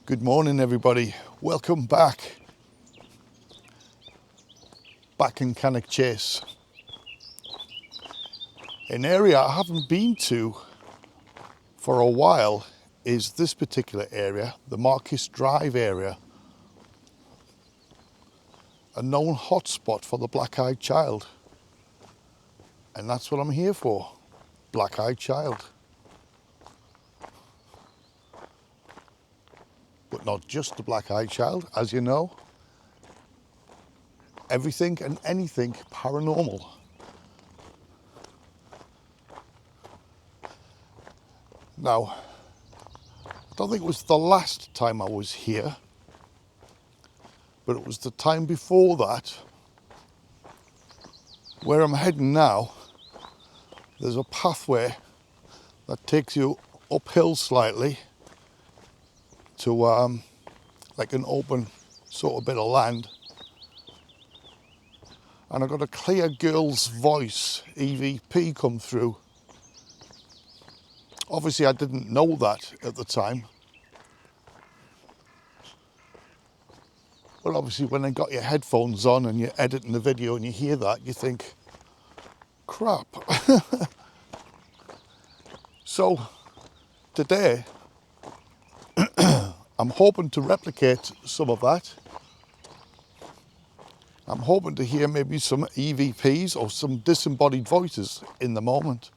Good morning, everybody. Welcome back. Back in Cannock Chase. An area I haven't been to for a while is this particular area, the Marcus Drive area. A known hotspot for the black-eyed child. And that's what I'm here for. Black-eyed child. But not just the black-eyed child, as you know. Everything and anything paranormal. Now, I don't think it was the last time I was here, but it was the time before that. Where I'm heading now, there's a pathway that takes you uphill slightly to like an open sort of bit of land. And I got a clear girl's voice, EVP, come through. Obviously I didn't know that at the time. But obviously when you got your headphones on and you're editing the video and you hear that, you think, crap. So today, I'm hoping to replicate some of that. I'm hoping to hear maybe some EVPs or some disembodied voices in the moment.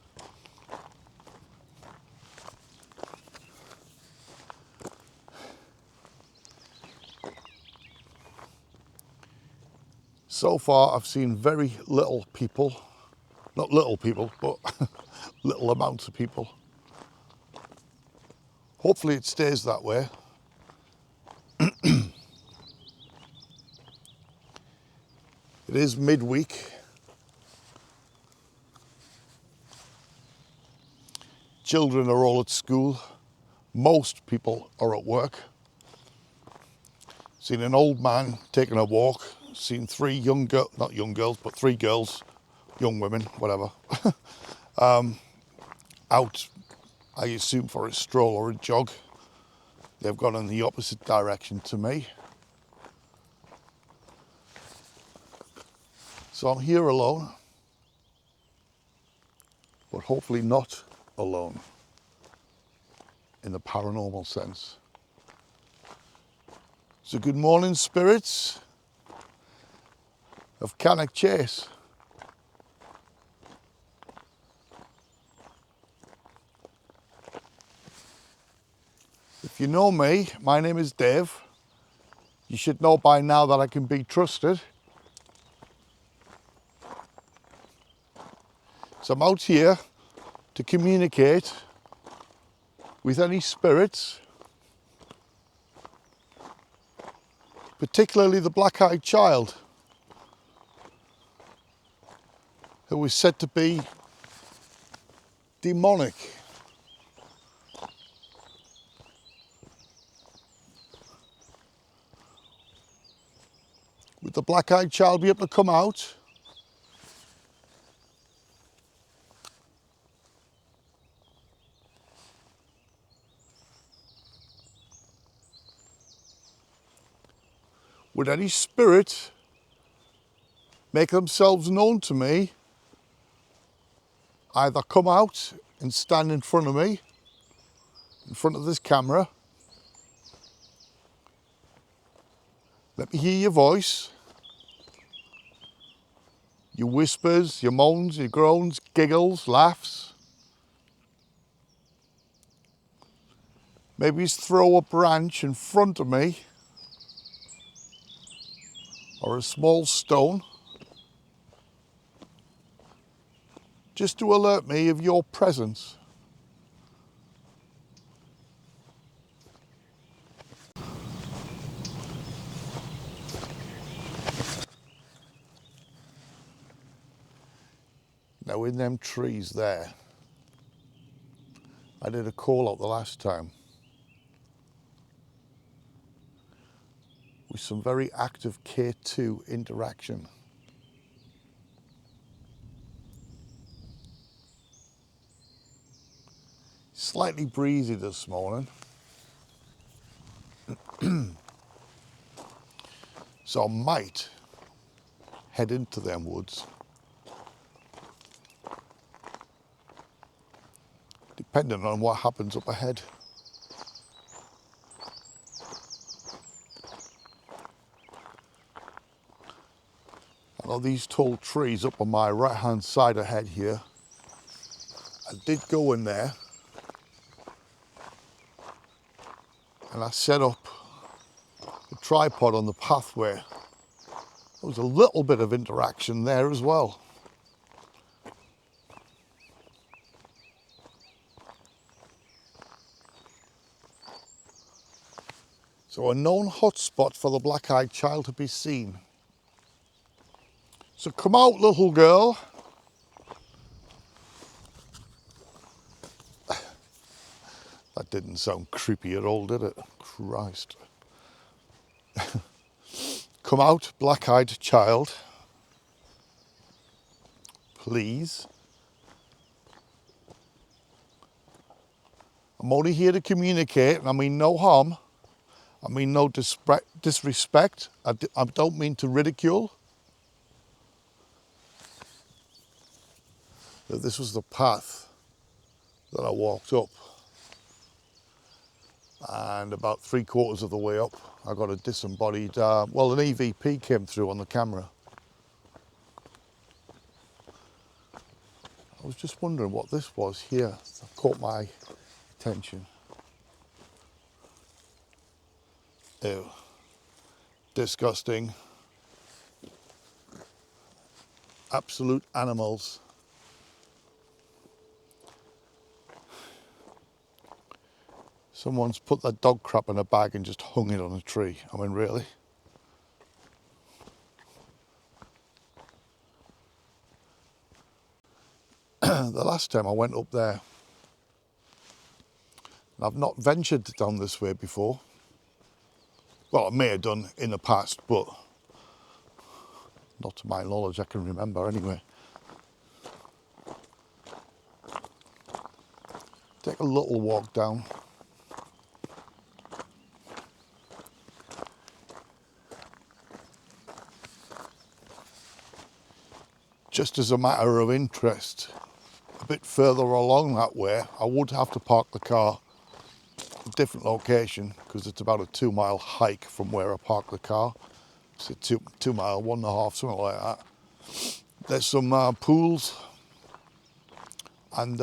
So far I've seen very little people, not little people, but little amounts of people. Hopefully it stays that way. It is midweek. Children are all at school. Most people are at work. Seen an old man taking a walk. Seen three young girls, not young girls, but three girls, young women, whatever, out, I assume for a stroll or a jog. They've gone in the opposite direction to me. So I'm here alone, but hopefully not alone in the paranormal sense. So good morning, spirits of Cannock Chase. If you know me, my name is Dave. You should know by now that I can be trusted. So I'm out here to communicate with any spirits, particularly the black-eyed child, who is said to be demonic. Would the black-eyed child be able to come out? Would any spirit make themselves known to me, either come out and stand in front of me, in front of this camera, let me hear your voice, your whispers, your moans, your groans, giggles, laughs. Maybe throw a branch in front of me, or a small stone, just to alert me of your presence. Now in them trees there, I did a call out the last time with some very active K2 interaction. Slightly breezy this morning. So I might head into them woods, depending on what happens up ahead. I know these tall trees up on my right hand side ahead here. I did go in there and I set up a tripod on the pathway. There was a little bit of interaction there as well. So a known hotspot for the black-eyed child to be seen. So come out, little girl. That didn't sound creepy at all, did it? Christ. Come out, black-eyed child. Please. I'm only here to communicate, and I mean no harm. I mean no disrespect. I don't mean to ridicule. This was the path that I walked up. And about 3/4 of the way up, I got a disembodied, well, an EVP came through on the camera. I was just wondering what this was here. That caught my attention. Ew. Disgusting. Absolute animals. Someone's put that dog crap in a bag and just hung it on a tree. I mean, really? The last time I went up there, and I've not ventured down this way before. Well, I may have done in the past, but not to my knowledge I can remember anyway. Take a little walk down. Just as a matter of interest, a bit further along that way, I would have to park the car at a different location because it's about a 2-mile hike from where I park the car. It's a 2 mile, 1.5, something like that. There's some pools and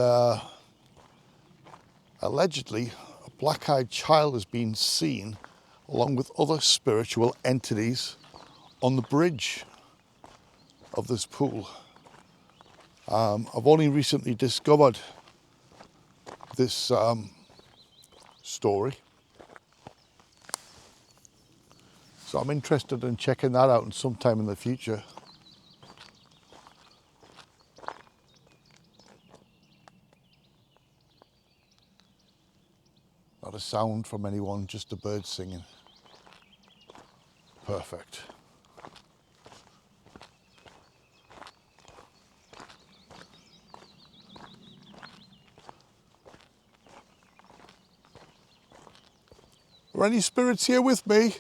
allegedly a black-eyed child has been seen along with other spiritual entities on the bridge of this pool. I've only recently discovered this story, so I'm interested in checking that out sometime in the future. Not a sound from anyone, just the birds singing. Perfect. Are any spirits here with me?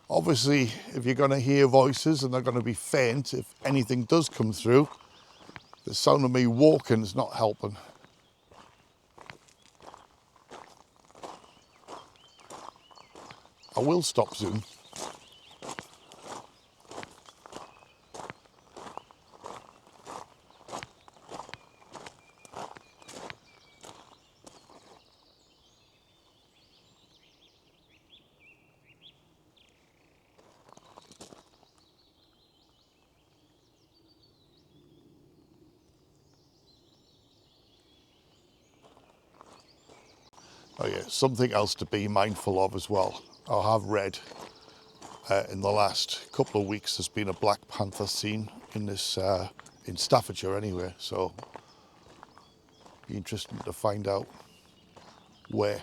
Obviously, if you're going to hear voices and they're going to be faint, if anything does come through, the sound of me walking is not helping. I will stop soon. Oh yeah, something else to be mindful of as well. I have read in the last couple of weeks there's been a black panther seen in this in Staffordshire anyway, so be interesting to find out where.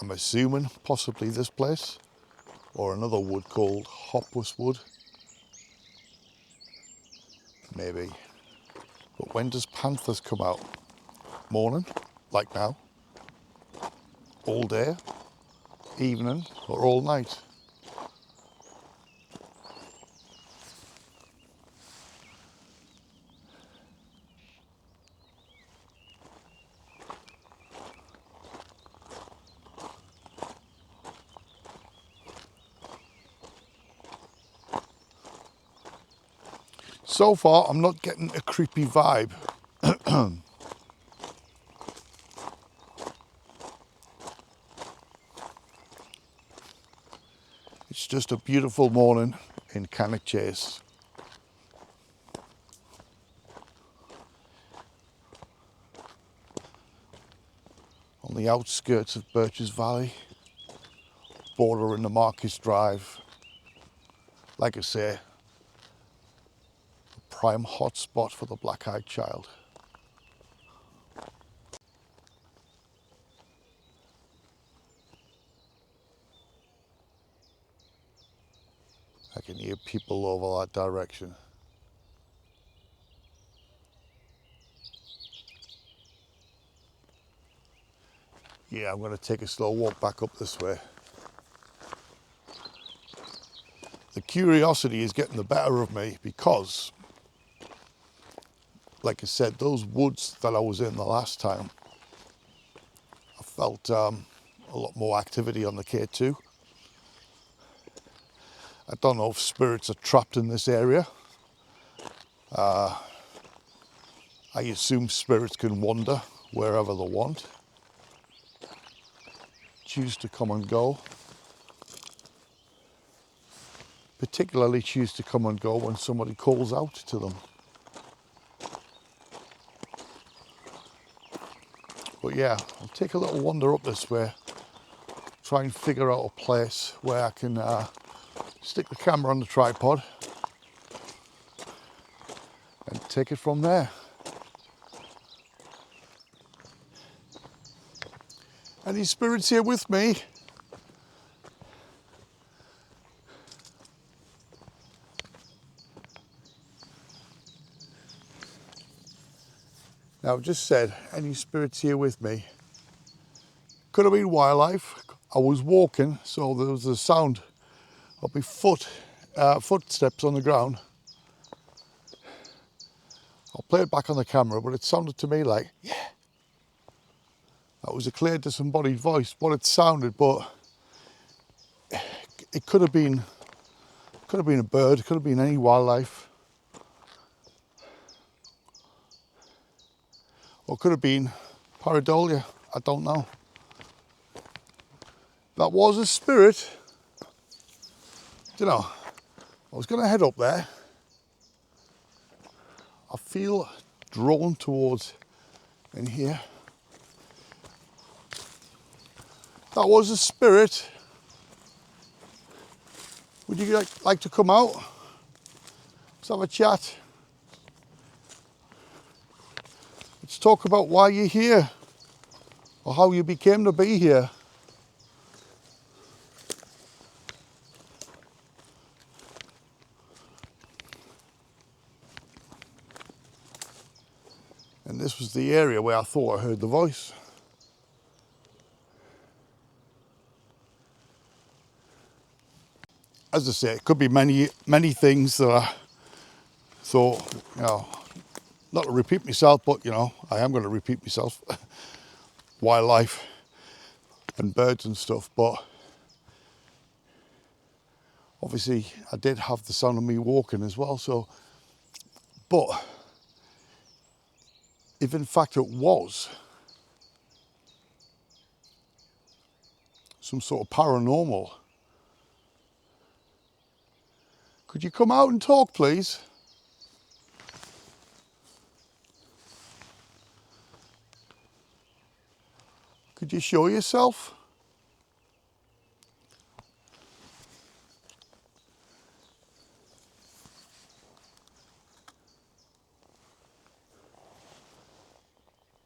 I'm assuming possibly this place. or another wood called hopus wood. Maybe. But when does panthers come out? Morning, like now? All day? Evening? Or all night? So far, I'm not getting a creepy vibe. It's just a beautiful morning in Cannock Chase. On the outskirts of Birches Valley, bordering the Marcus Drive. Like I say, a prime hotspot for the black-eyed child. I can hear people over that direction. Yeah, I'm going to take a slow walk back up this way. The curiosity is getting the better of me because, like I said, those woods that I was in the last time, I felt a lot more activity on the K2. I don't know if spirits are trapped in this area. I assume spirits can wander wherever they want, choose to come and go. Particularly choose to come and go when somebody calls out to them. But yeah, I'll take a little wander up this way, try and figure out a place where I can stick the camera on the tripod and take it from there. Any spirits here with me? Now, I've just said, any spirits here with me? Could have been wildlife. I was walking, so there was a sound of my footsteps on the ground. I'll play it back on the camera, but it sounded to me like, yeah. That was a clear, disembodied voice, what it sounded, but it could have been a bird, it could have been any wildlife. Or it could have been pareidolia, I don't know. That was a spirit. You know, I was going to head up there. I feel drawn towards in here. That was a spirit. Would you like to come out? Let's have a chat. Let's talk about why you're here or how you became to be here. And this was the area where I thought I heard the voice. As I say, it could be many things that I thought, you know, not to repeat myself, but, you know, I am going to repeat myself. Wildlife and birds and stuff, but obviously I did have the sound of me walking as well, so, but if in fact it was some sort of paranormal, could you come out and talk, please? Could you show yourself?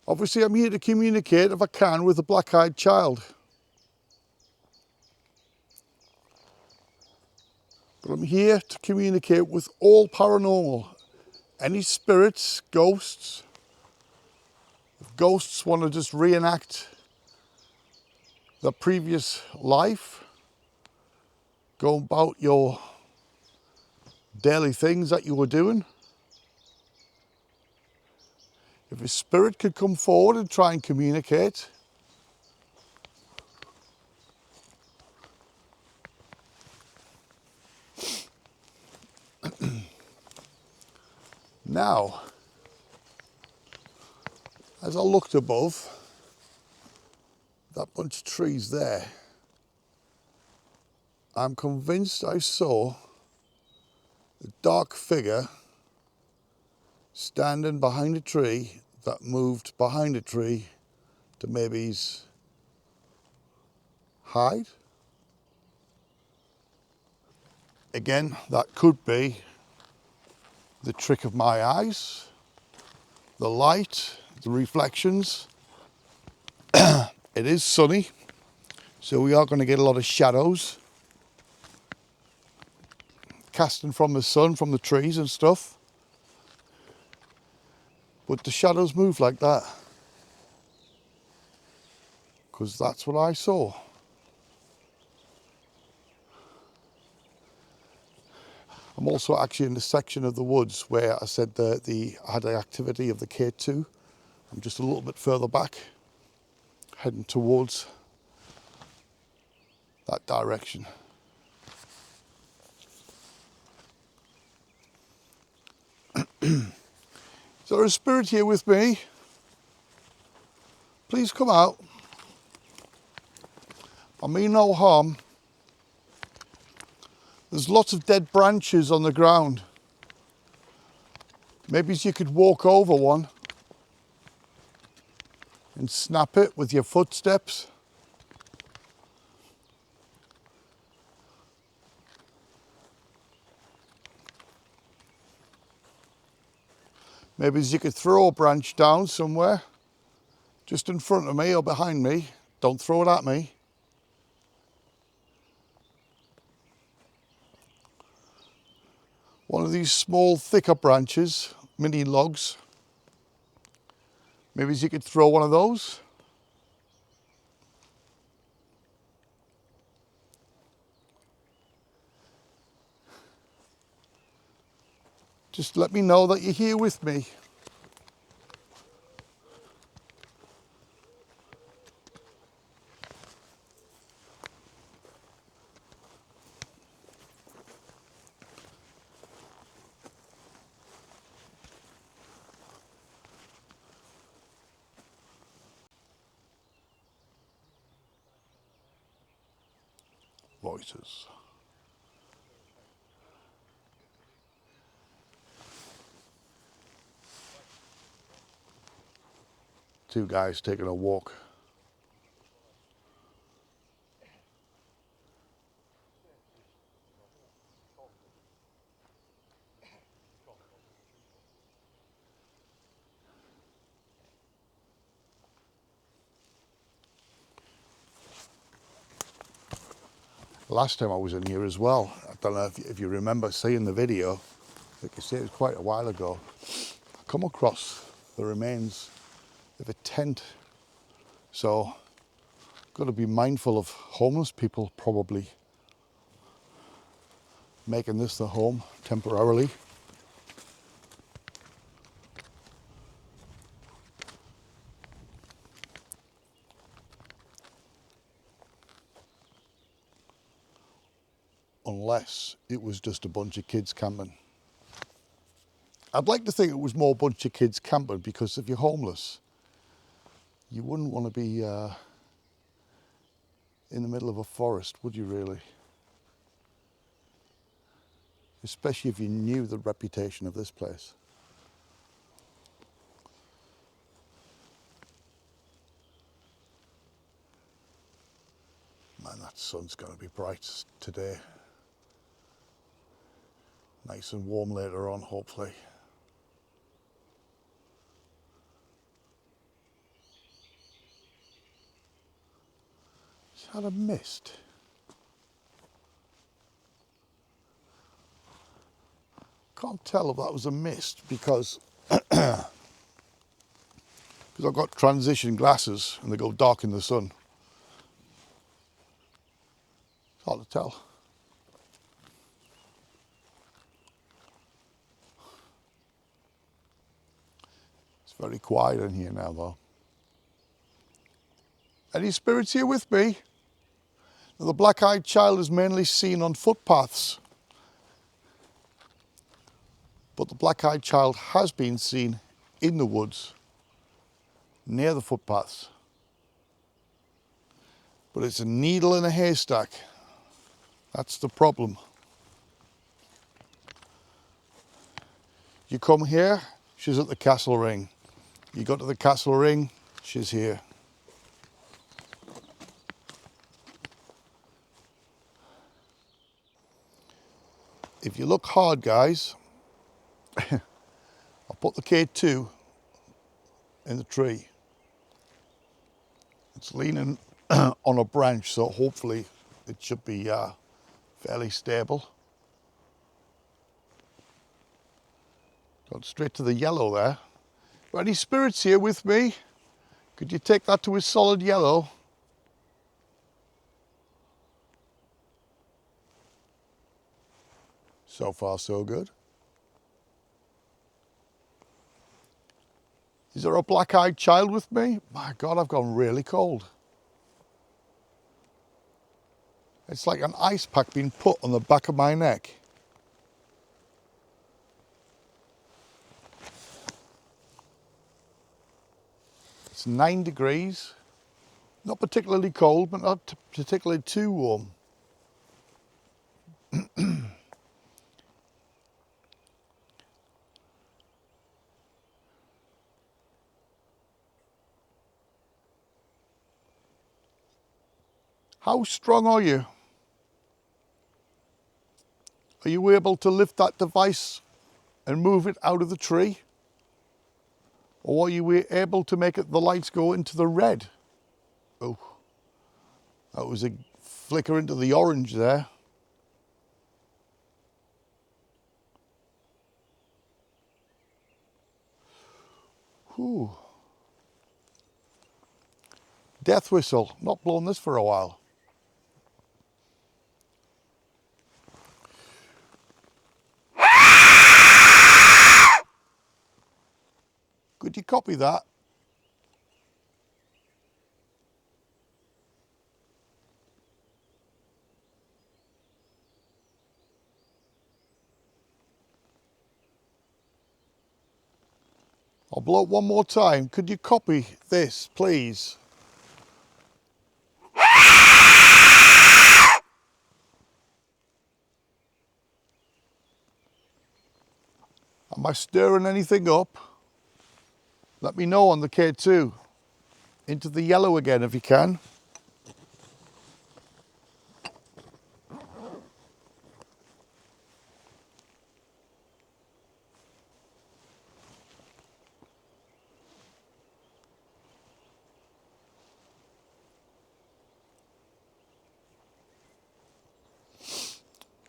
Obviously, I'm here to communicate, if I can, with a black-eyed child. But I'm here to communicate with all paranormal. Any spirits, ghosts. If ghosts want to just reenact their previous life, go about your daily things that you were doing. If a spirit could come forward and try and communicate, now, as I looked above that bunch of trees there, I'm convinced I saw a dark figure standing behind a tree that moved behind a tree to maybe hide. Again, that could be the trick of my eyes, the light, the reflections. It is sunny, so we are going to get a lot of shadows casting from the sun, from the trees and stuff. But the shadows move like that, because that's what I saw. I'm also actually in the section of the woods where I said I had the activity of the K2. I'm just a little bit further back, heading towards that direction. Is there a spirit here with me? Please come out. I mean no harm. There's lots of dead branches on the ground. Maybe you could walk over one and snap it with your footsteps. Maybe you could throw a branch down somewhere, just in front of me or behind me. Don't throw it at me. One of these small, thicker branches, mini logs. Maybe you could throw one of those. Just let me know that you're here with me. Voices. Two guys taking a walk. Last time I was in here as well, I don't know if you remember seeing the video, like I say, it was quite a while ago. I come across the remains of a tent. So, got to be mindful of homeless people probably making this their home temporarily. Unless it was just a bunch of kids camping. I'd like to think it was more a bunch of kids camping, because if you're homeless, you wouldn't want to be in the middle of a forest, would you really? Especially if you knew the reputation of this place. Man, that sun's going to be bright today. Nice and warm later on, hopefully. Just had a mist. Can't tell if that was a mist because I've got transition glasses and they go dark in the sun. It's hard to tell. It's very quiet in here now though. Any spirits here with me? Now, the black-eyed child is mainly seen on footpaths, but the black-eyed child has been seen in the woods near the footpaths. But it's a needle in a haystack. That's the problem. You come here, she's at the castle ring. You go to the castle ring, she's here. If you look hard, guys, I'll put the K2 in the tree. It's leaning on a branch, so hopefully it should be fairly stable. Got straight to the yellow there. Got any spirits here with me? Could you take that to a solid yellow? So far, so good. Is there a black-eyed child with me? My God, I've gone really cold. It's like an ice pack being put on the back of my neck. It's 9 degrees. Not particularly cold, but not particularly too warm. How strong are you? Are you able to lift that device and move it out of the tree? Or are you able to make the lights go into the red? Oh, that was a flicker into the orange there. Whew. Death whistle, not blown this for a while. Could you copy that? I'll blow it one more time. Could you copy this, please? Am I stirring anything up? Let me know on the K2. Into the yellow again if you can.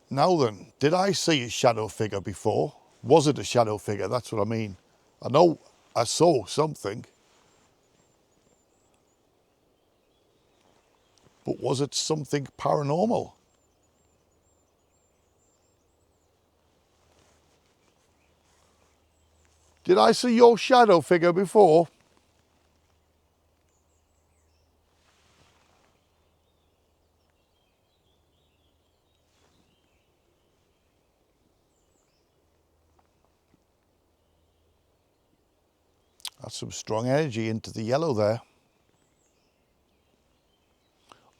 Now then, did I see a shadow figure before? Was it a shadow figure? That's what I mean. I know I saw something. But was it something paranormal? Did I see your shadow figure before? That's some strong energy into the yellow there.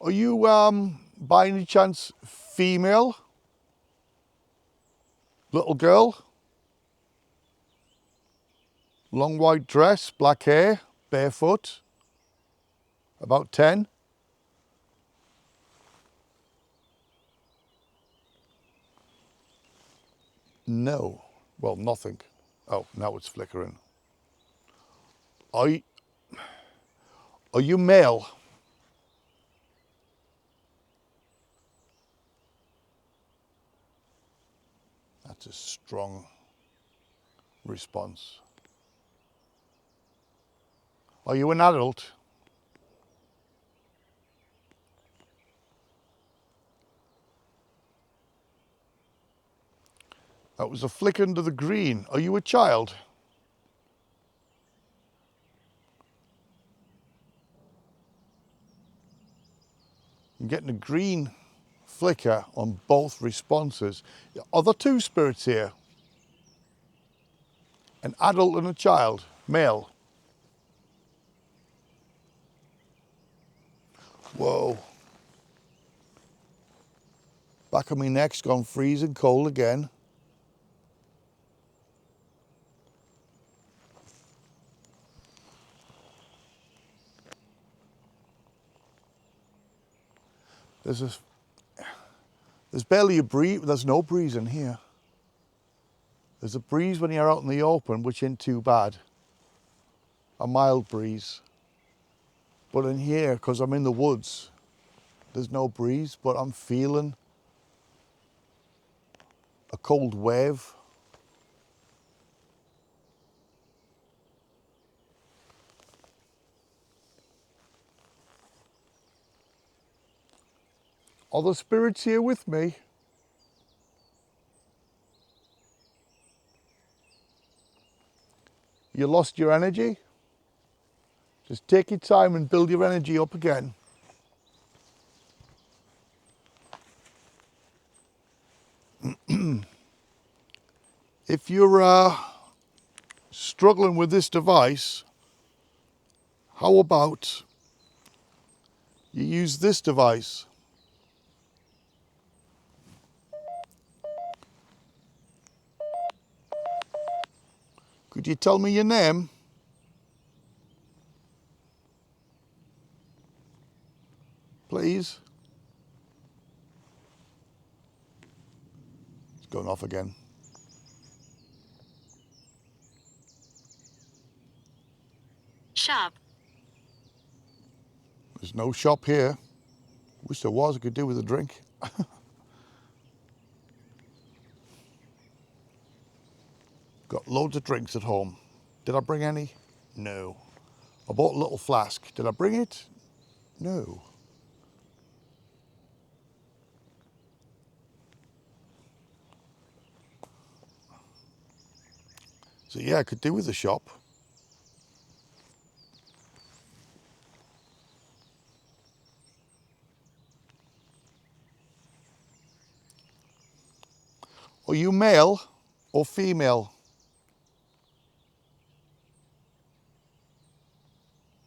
Are you, by any chance, female? Little girl? Long white dress, black hair, barefoot? About 10? No. Well, nothing. Oh, now it's flickering. Are you male? That's a strong response. Are you an adult? That was a flick under the green. Are you a child? I'm getting a green flicker on both responses. Are there two spirits here? An adult and a child, male. Whoa. Back of my neck's gone freezing cold again. There's barely a breeze. There's no breeze in here. There's a breeze when you're out in the open, which ain't too bad. A mild breeze. But in here, because I'm in the woods, there's no breeze, but I'm feeling a cold wave. Are the spirits here with me? You lost your energy? Just take your time and build your energy up again. If you're struggling with this device, how about you use this device? Could you tell me your name? Please? It's going off again. Shop. There's no shop here. Wish there was, I could do with a drink. Got loads of drinks at home. Did I bring any? No. I bought a little flask. Did I bring it? No. So yeah, I could do with a shop. Are you male or female?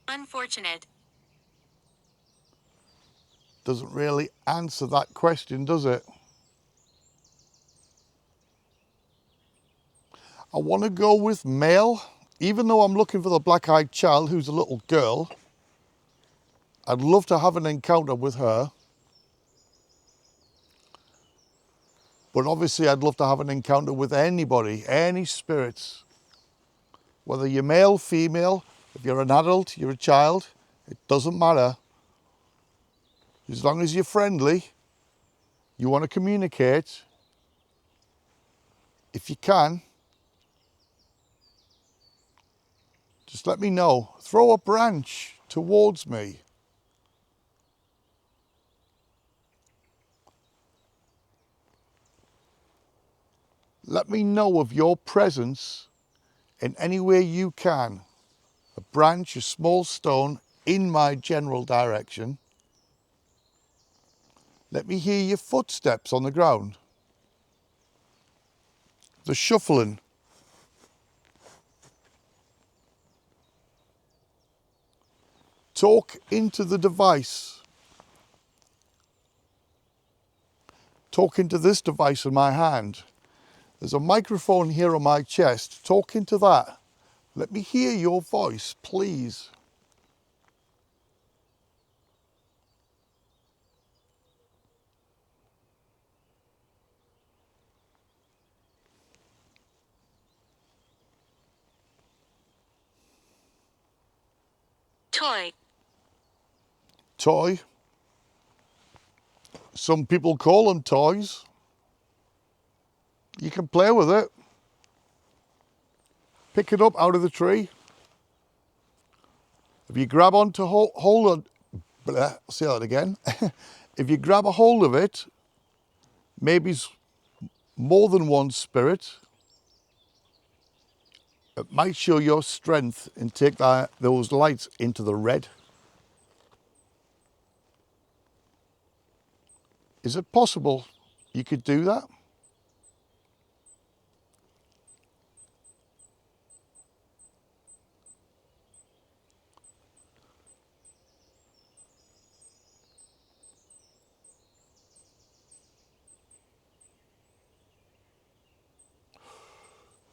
Unfortunate. Doesn't really answer that question, does it? I want to go with male, even though I'm looking for the black-eyed child who's a little girl. I'd love to have an encounter with her. But obviously I'd love to have an encounter with anybody, any spirits. Whether you're male, female, if you're an adult, you're a child, it doesn't matter. As long as you're friendly, you want to communicate, if you can, just let me know. Throw a branch towards me. Let me know of your presence in any way you can. A branch, a small stone in my general direction. Let me hear your footsteps on the ground. The shuffling. Talk into the device. Talk into this device in my hand. There's a microphone here on my chest. Talk into that. Let me hear your voice, please. Toy. Toy. Some people call them toys. You can play with it. pick it up out of the tree. If you grab onto hold on, I'll say that again. If you grab a hold of it, maybe more than one spirit, it might show your strength and take those lights into the red. Is it possible you could do that?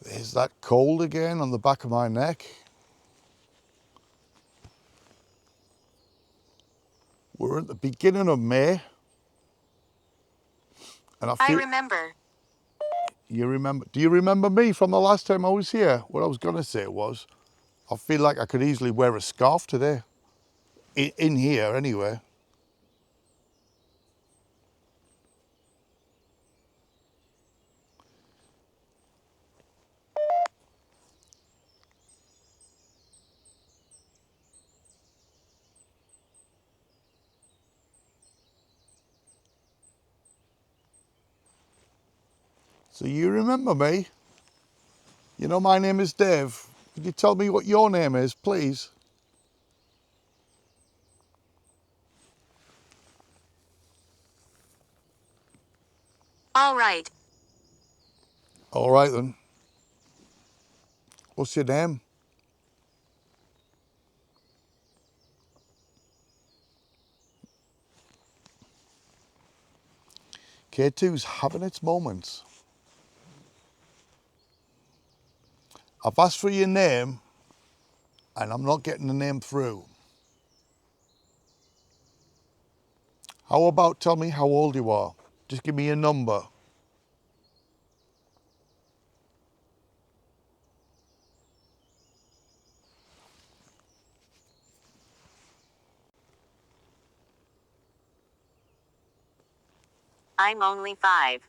There's that cold again on the back of my neck. We're at the beginning of May. And I remember. You remember? Do you remember me from the last time I was here? What I was going to say was, I feel like I could easily wear a scarf today. In here, anyway. So you remember me? You know my name is Dave. Could you tell me what your name is, please? All right. All right then. What's your name? K2's having its moments. I've asked for your name and I'm not getting the name through. How about tell me how old you are? Just give me a number. I'm only 5.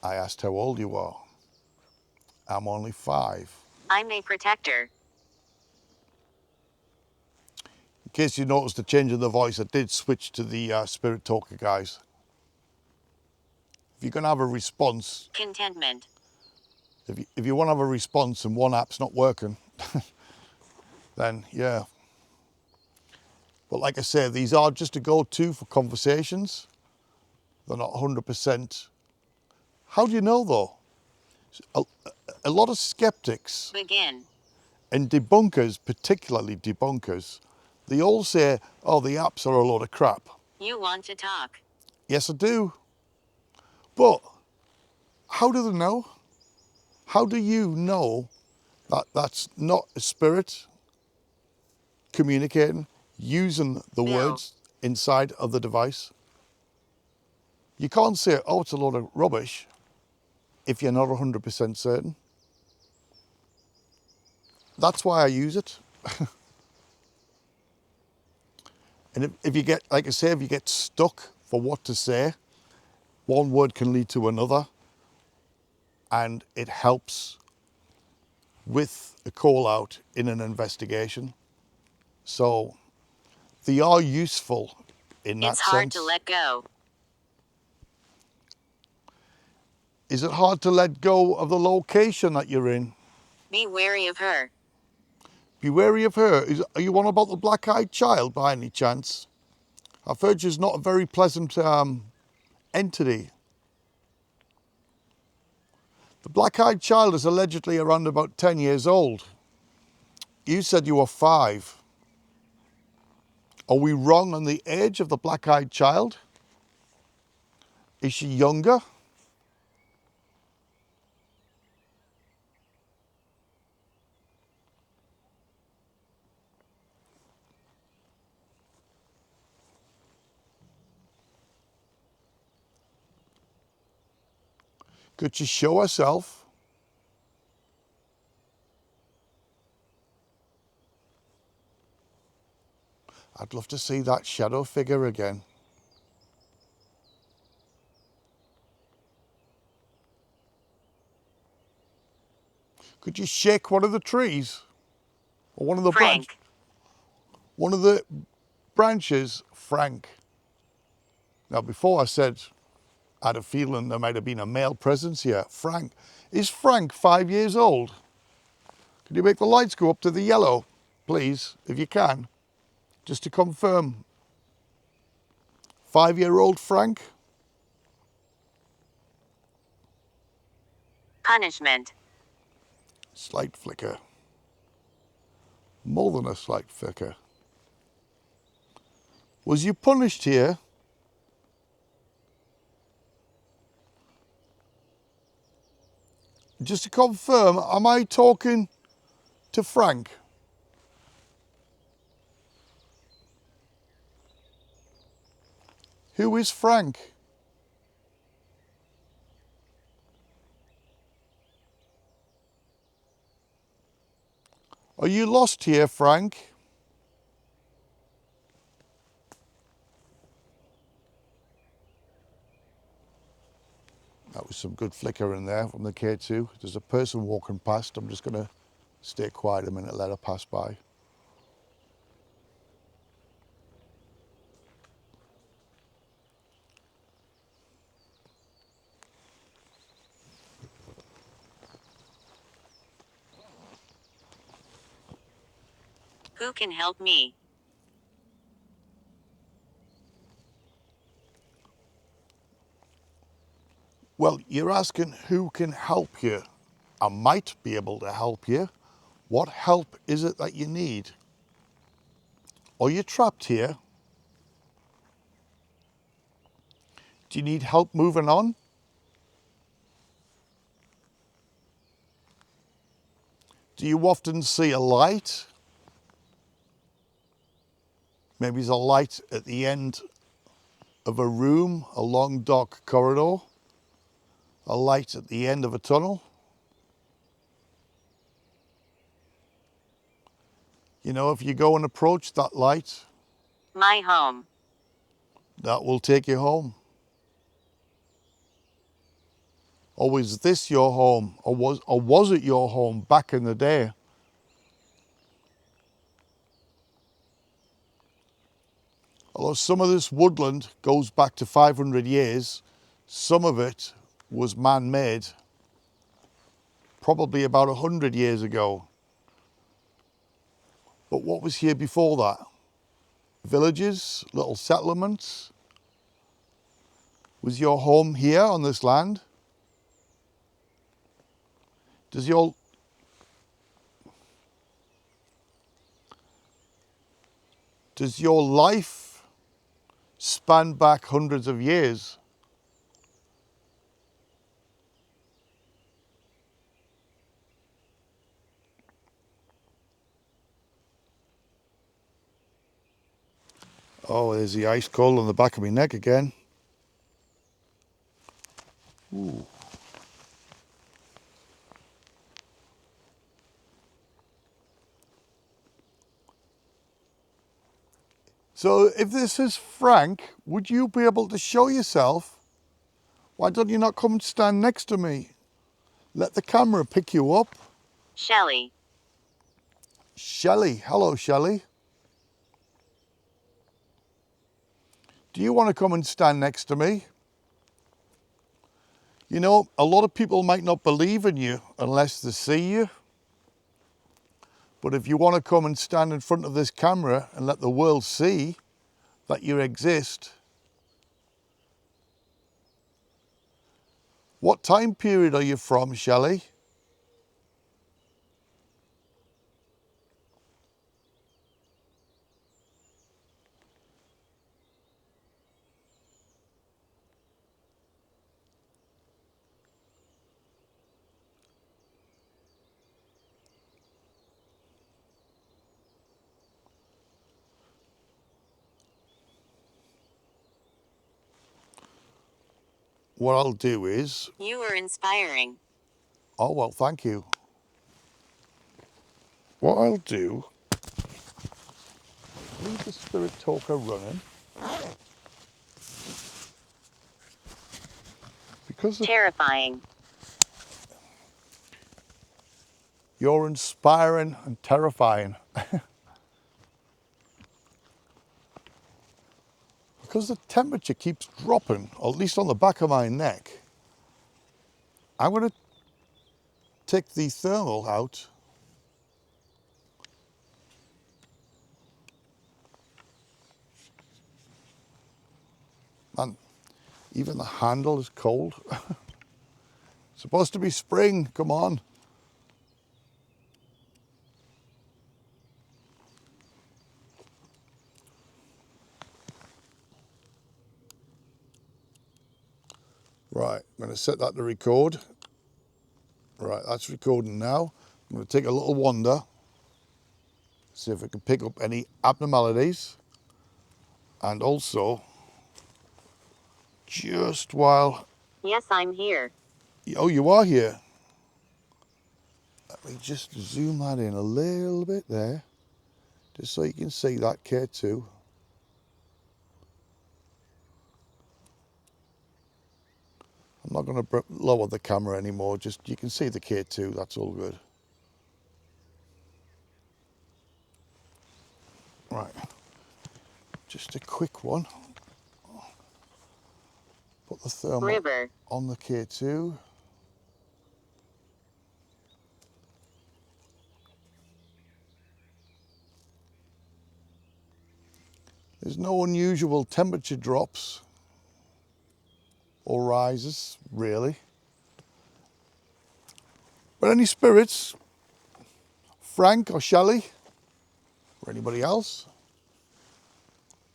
I asked how old you are. I'm only 5. I'm a protector. In case you noticed the change in the voice, I did switch to the Spirit Talker, guys. If you're going to have a response, Contentment. if you want to have a response and one app's not working, then yeah. But like I say, these are just a go-to for conversations. They're not 100%. How do you know though? A lot of skeptics Begin. and debunkers, particularly debunkers, they all say, oh, the apps are a load of crap. You want to talk. Yes, I do. But how do they know? How do you know that that's not a spirit communicating, using the Bill. words inside of the device? You can't say, oh, it's a load of rubbish if you're not 100% certain. That's why I use it. And if you get, like I say, if you get stuck for what to say, one word can lead to another, and it helps with a call out in an investigation. So they are useful in that It's hard sense. to let go. Is it hard to let go of the location that you're in? Be wary of her. Be wary of her. Are you on about the black-eyed child by any chance? I've heard she's not a very pleasant entity. The black-eyed child is allegedly around about 10 years old. You said you were 5. Are we wrong on the age of the black-eyed child? Is she younger? Could she show herself? I'd love to see that shadow figure again. Could you shake one of the trees? Or one of the Frank. one of the branches, Frank. Now before I said I had a feeling there might have been a male presence here. Frank. Is Frank 5 years old? Can you make the lights go up to the yellow, please, if you can? Just to confirm. 5-year-old Frank? Punishment. Slight flicker. More than a slight flicker. Was you punished here? Just to confirm, am I talking to Frank? Who is Frank? Are you lost here, Frank? That was some good flicker in there from the K2. There's a person walking past. I'm just going to stay quiet a minute, let her pass by. Who can help me? Well, you're asking who can help you. I might be able to help you. What help is it that you need? Are you trapped here? Do you need help moving on? Do you often see a light? Maybe there's a light at the end of a room, a long dark corridor, a light at the end of a tunnel. You know, if you go and approach that light, My home. that will take you home. Or is this your home? Or was it your home back in the day? Although some of this woodland goes back to 500 years, some of it was man-made, probably about 100 years ago. But what was here before that? Villages, little settlements? Was your home here on this land? Does your life span back hundreds of years? Oh, there's the ice cold on the back of my neck again. Ooh. So if this is Frank, would you be able to show yourself? Why don't you not come and stand next to me? Let the camera pick you up. Shelley. Shelley. Hello, Shelley. Do you want to come and stand next to me? You know, a lot of people might not believe in you unless they see you. But if you want to come and stand in front of this camera and let the world see that you exist. What time period are you from, Shelley? What I'll do is... You were inspiring. Oh, well, thank you. What I'll do... Leave the spirit talker running. Because Terrifying. You're inspiring and terrifying. Because the temperature keeps dropping, or at least on the back of my neck, I'm going to take the thermal out. And even the handle is cold. It's supposed to be spring, come on. Right, I'm going to set that to record. Right, that's recording now. I'm going to take a little wander, see if I can pick up any abnormalities. And also, just while... Yes, I'm here. Oh, you are here. Let me just zoom that in a little bit there, just so you can see that K2. I'm not going to lower the camera anymore, just you can see the K2, that's all good. Right, just a quick one. Put the thermal River. on the K2. There's no unusual temperature drops or rises, really. But any spirits, Frank or Shelley, or anybody else,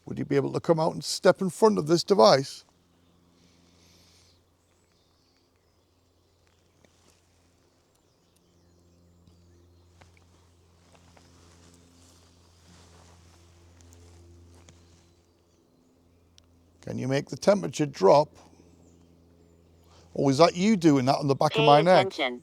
would you be able to come out and step in front of this device? Can you make the temperature drop? Or is that you doing that on the back of my Pay neck? attention.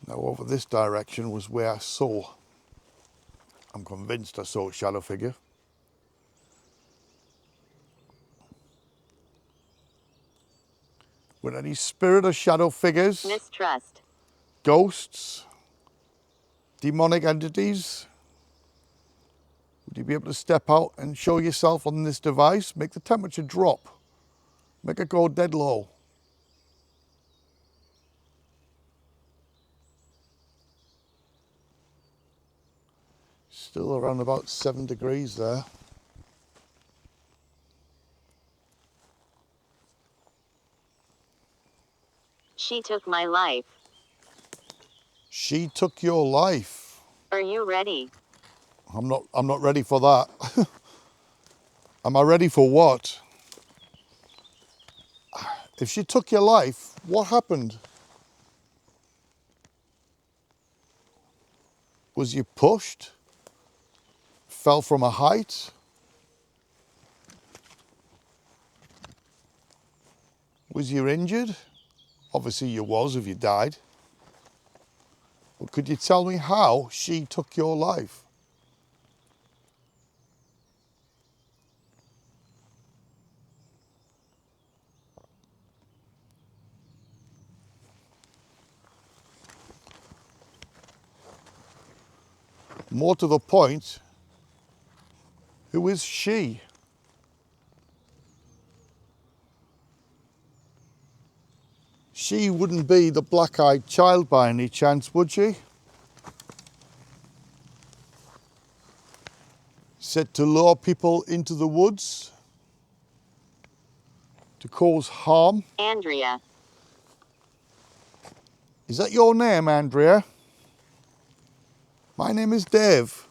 Now over this direction was where I saw, I'm convinced I saw a shadow figure. With any spirit or shadow figures, Mistrust. ghosts, demonic entities, would you be able to step out and show yourself on this device? Make the temperature drop. Make it go dead low. Still around about 7 degrees there. She took my life. She took your life. Are you ready? I'm not ready for that. Am I ready for what? If she took your life, what happened? Was you pushed? Fell from a height? Was you injured? Obviously you was if you died. But could you tell me how she took your life? More to the point, who is she? She wouldn't be the black-eyed child by any chance, would she? Said to lure people into the woods, to cause harm. Andrea. Is that your name, Andrea? My name is Dave.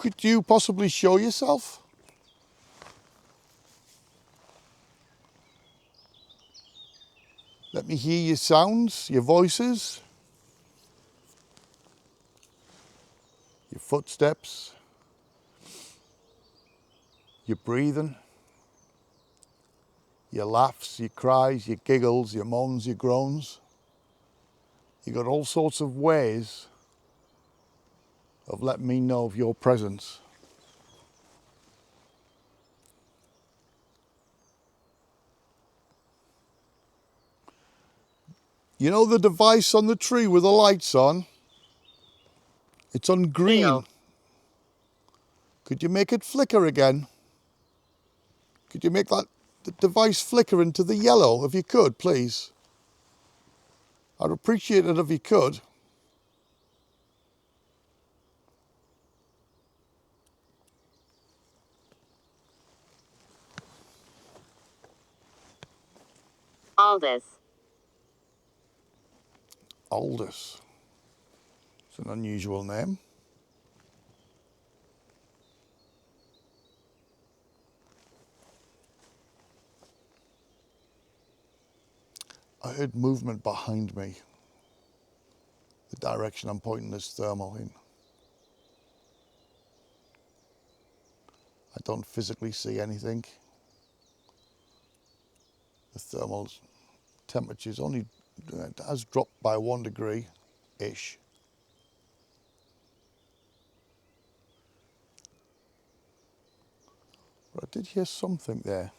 Could you possibly show yourself? Let me hear your sounds, your voices, your footsteps, your breathing, your laughs, your cries, your giggles, your moans, your groans. You've got all sorts of ways of letting me know of your presence. You know the device on the tree with the lights on? It's on green. Teal. Could you make it flicker again? Could you make that device flicker into the yellow if you could, please? I'd appreciate it if you could. Aldous. Aldous. It's an unusual name. I heard movement behind me, the direction I'm pointing this thermal in. I don't physically see anything. The thermal temperature's only has dropped by 1 degree-ish. But I did hear something there.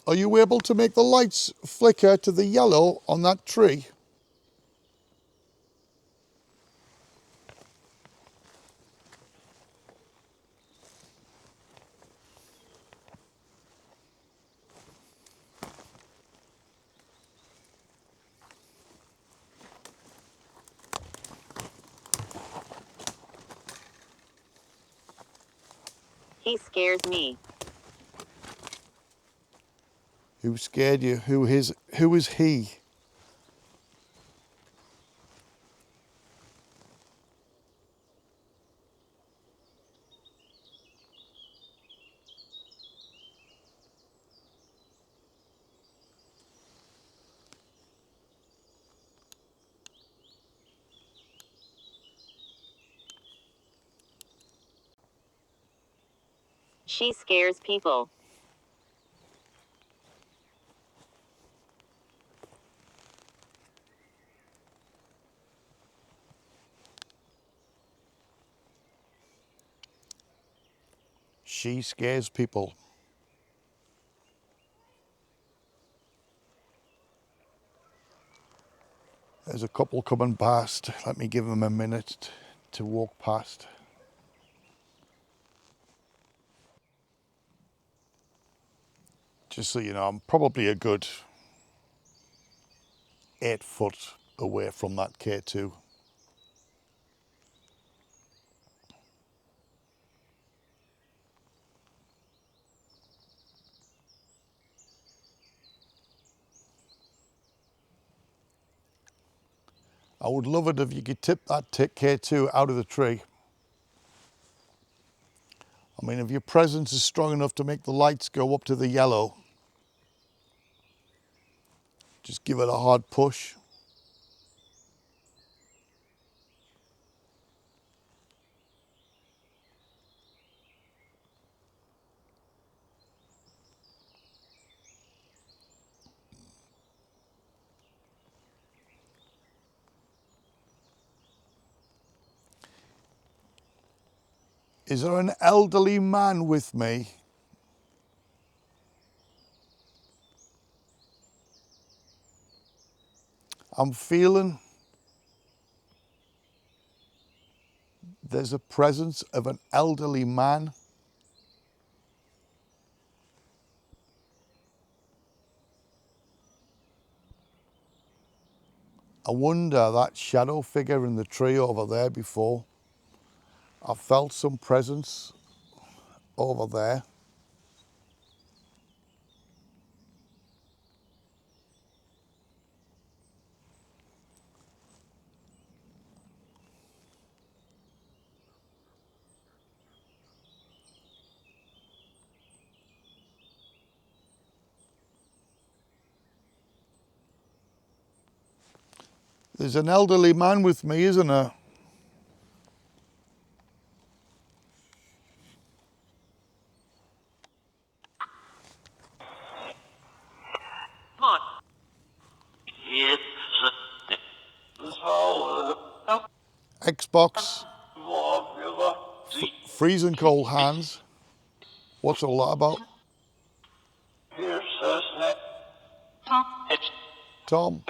Are you able to make the lights flicker to the yellow on that tree? He scares me. Who scared you? Who is he? She scares people. She scares people. There's a couple coming past. Let me give them a minute to walk past. Just so you know, I'm probably a good 8 foot away from that K2. I would love it if you could tip that K2 out of the tree. I mean, if your presence is strong enough to make the lights go up to the yellow, just give it a hard push. Is there an elderly man with me? I'm feeling there's a presence of an elderly man. I wonder that shadow figure in the tree over there before. I felt some presence over there. There's an elderly man with me, isn't there? Xbox, freezing cold hands. What's all that about? Tom?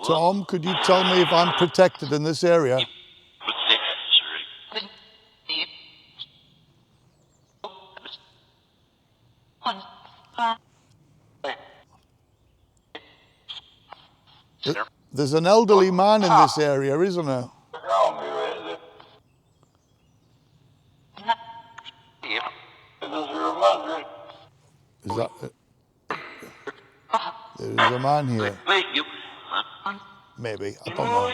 Tom, could you tell me if I'm protected in this area? There's an elderly man in this area, isn't there? Is that... There is a man here. Maybe, I don't know.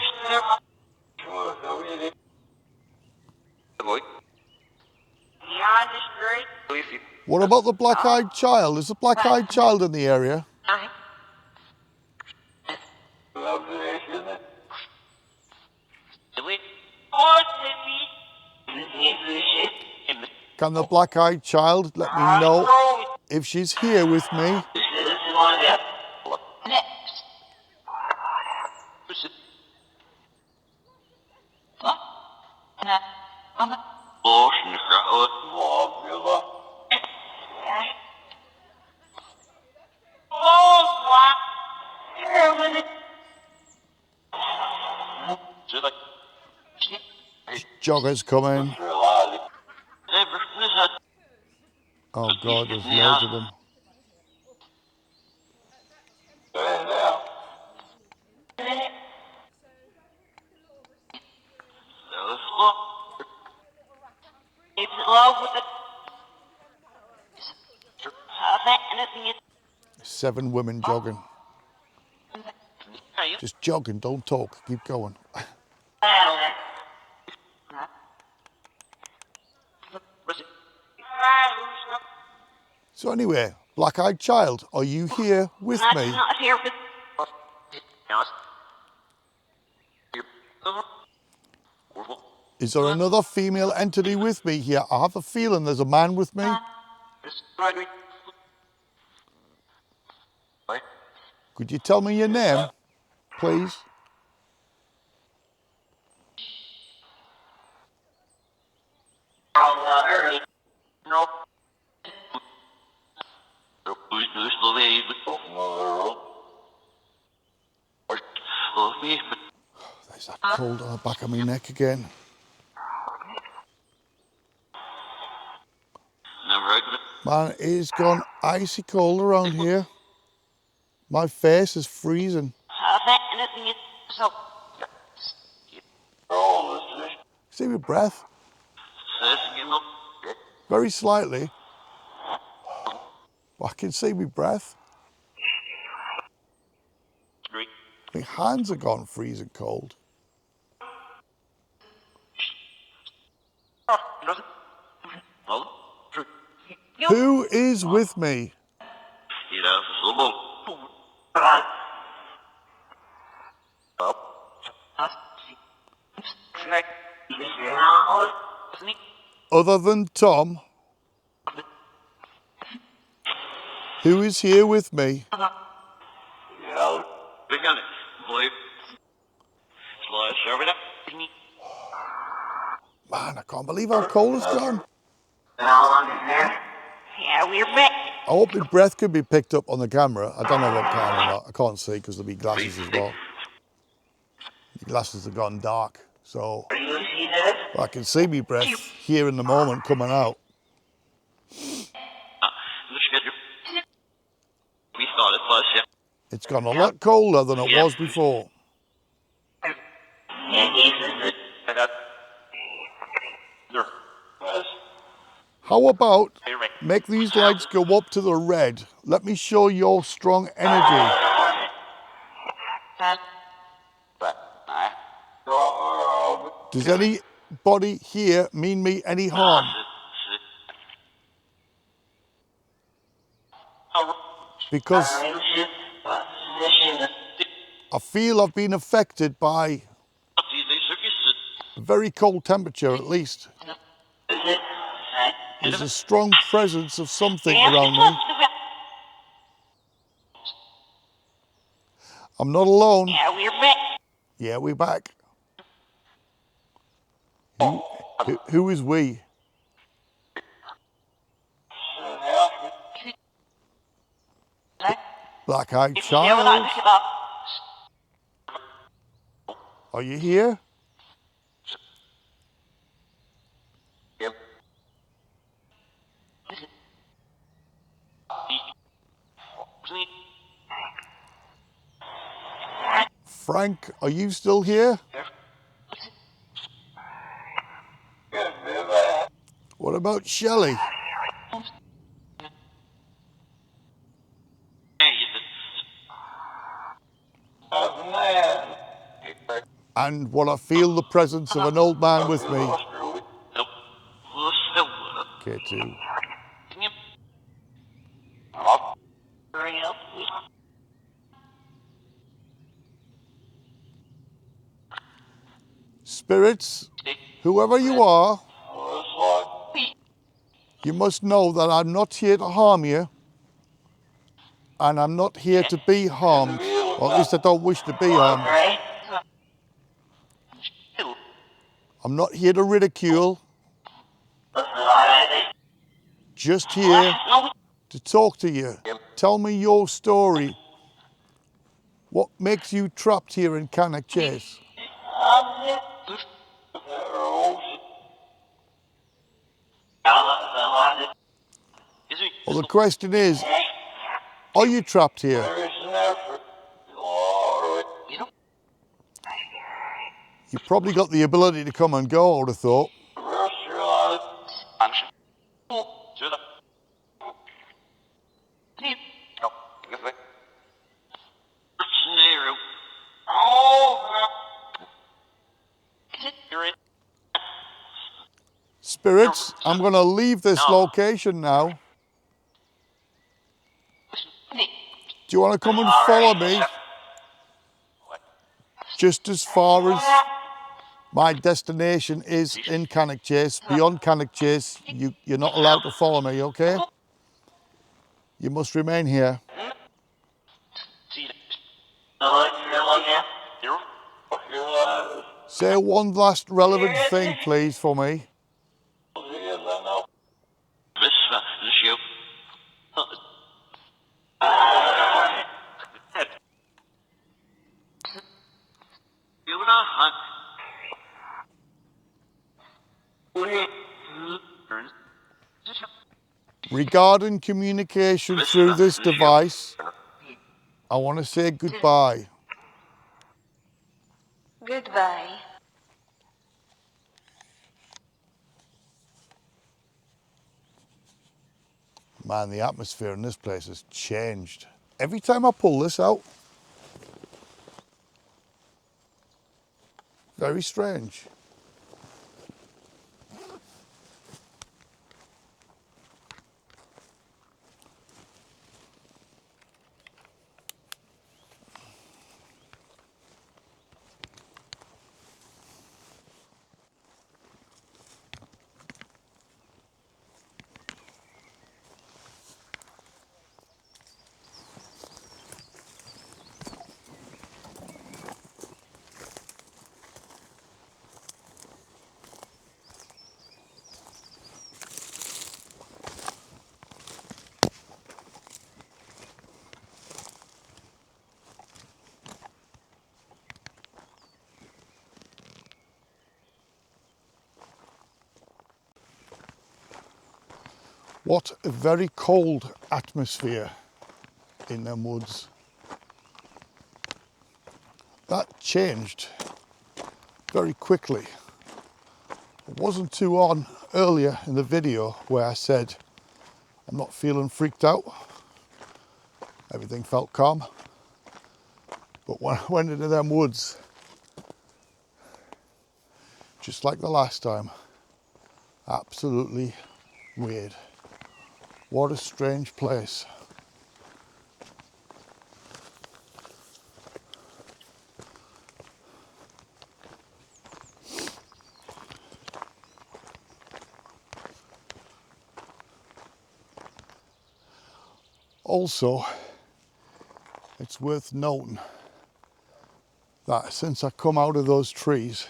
What about the black-eyed child? Is the black-eyed child in the area? Can the black-eyed child let me know if she's here with me? Joggers coming. Oh God, there's loads of them. Seven women jogging. Just jogging, don't talk, keep going. So anyway, black-eyed child, are you here with me? Is there another female entity with me here? I have a feeling there's a man with me. Could you tell me your name, please? There's that cold on the back of my neck again. Man, it has gone icy cold around here. My face is freezing. See my breath? Very slightly. I can see my breath. My hands are gone freezing cold. Who is with me? Other than Tom, who is here with me? Man, I can't believe how cold it's gone. Yeah, we're back. I hope my breath could be picked up on the camera. I don't know if it can or not. I can't see because there'll be glasses as well. The glasses have gone dark, so I can see my breath here in the moment coming out. It's gone a lot colder than it was before. How about make these lights go up to the red? Let me show your strong energy. Does anybody here mean me any harm? because I feel I've been affected by a very cold temperature at least. There's a strong presence of something around me. I'm not alone. Yeah, we're back. Yeah, we're back. Who is we? Black-eyed child. Are you here? Frank, are you still here? What about Shelley? And what I feel the presence of an old man with me. K2. Spirits, whoever you are, you must know that I'm not here to harm you, and I'm not here to be harmed, or at least I don't wish to be harmed. I'm not here to ridicule, just here to talk to you. Tell me your story. What makes you trapped here in Cannock Chase? Well, the question is, are you trapped here? You've probably got the ability to come and go, I would have thought. Spirits, I'm going to leave this location now. Do you want to come and follow me? Just as far as my destination is in Cannock Chase. Beyond Cannock Chase, you're not allowed to follow me, okay? You must remain here. Say one last relevant thing, please, for me. Regarding communication through this device, I want to say goodbye. Goodbye. Man, the atmosphere in this place has changed. Every time I pull this out, very strange. What a very cold atmosphere in them woods. That changed very quickly. It wasn't too on earlier in the video where I said I'm not feeling freaked out. Everything felt calm. But when I went into them woods, just like the last time, absolutely weird. What a strange place. Also, it's worth noting that since I come out of those trees,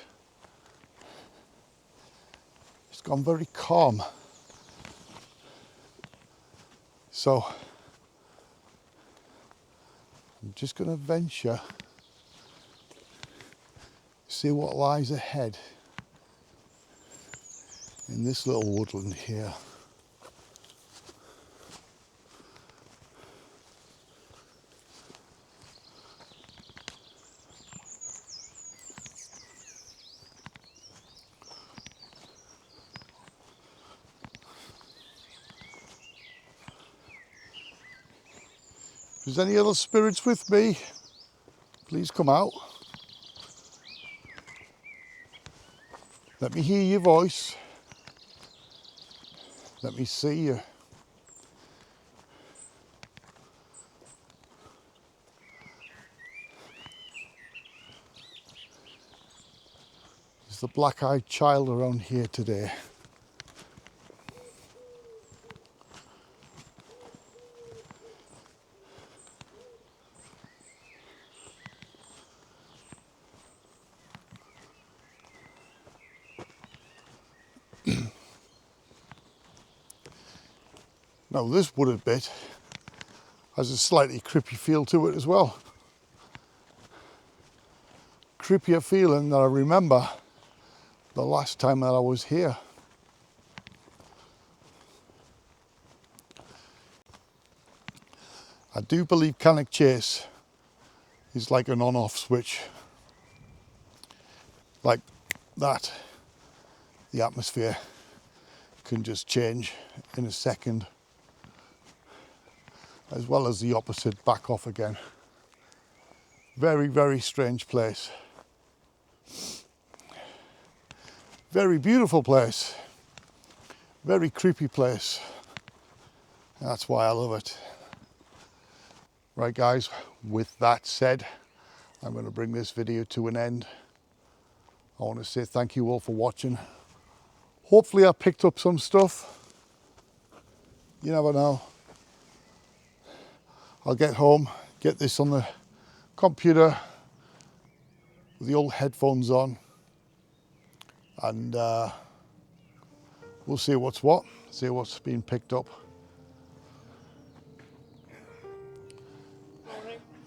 it's gone very calm. So I'm just going to venture, see what lies ahead in this little woodland here. If there's any other spirits with me, please come out. Let me hear your voice. Let me see you. There's the black-eyed child around here today. Now this wooded bit has a slightly creepy feel to it as well. Creepier feeling that I remember the last time that I was here. I do believe Cannock Chase is like an on-off switch. Like that, the atmosphere can just change in a second, as well as the opposite, back off again. Very, very strange place. Very beautiful place. Very creepy place. That's why I love it. Right guys, with that said, I'm going to bring this video to an end. I want to say thank you all for watching. Hopefully I picked up some stuff. You never know. I'll get home, get this on the computer with the old headphones on, and we'll see what's what, see what's been picked up.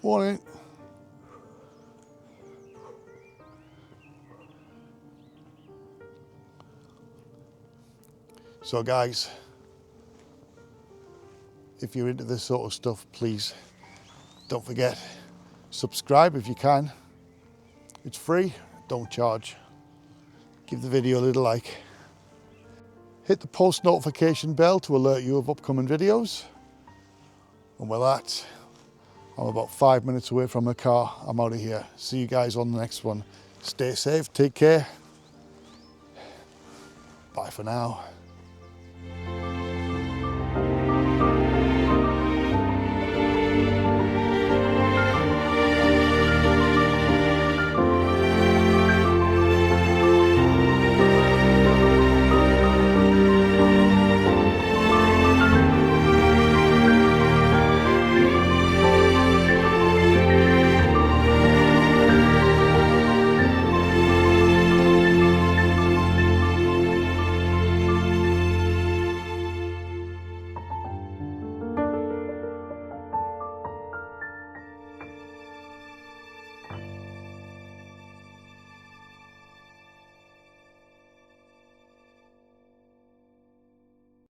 Morning. So guys, if you're into this sort of stuff, please don't forget, subscribe if you can. It's free, don't charge. Give the video a little like. Hit the post notification bell to alert you of upcoming videos. And with that, I'm about 5 minutes away from the car. I'm out of here. See you guys on the next one. Stay safe, take care. Bye for now.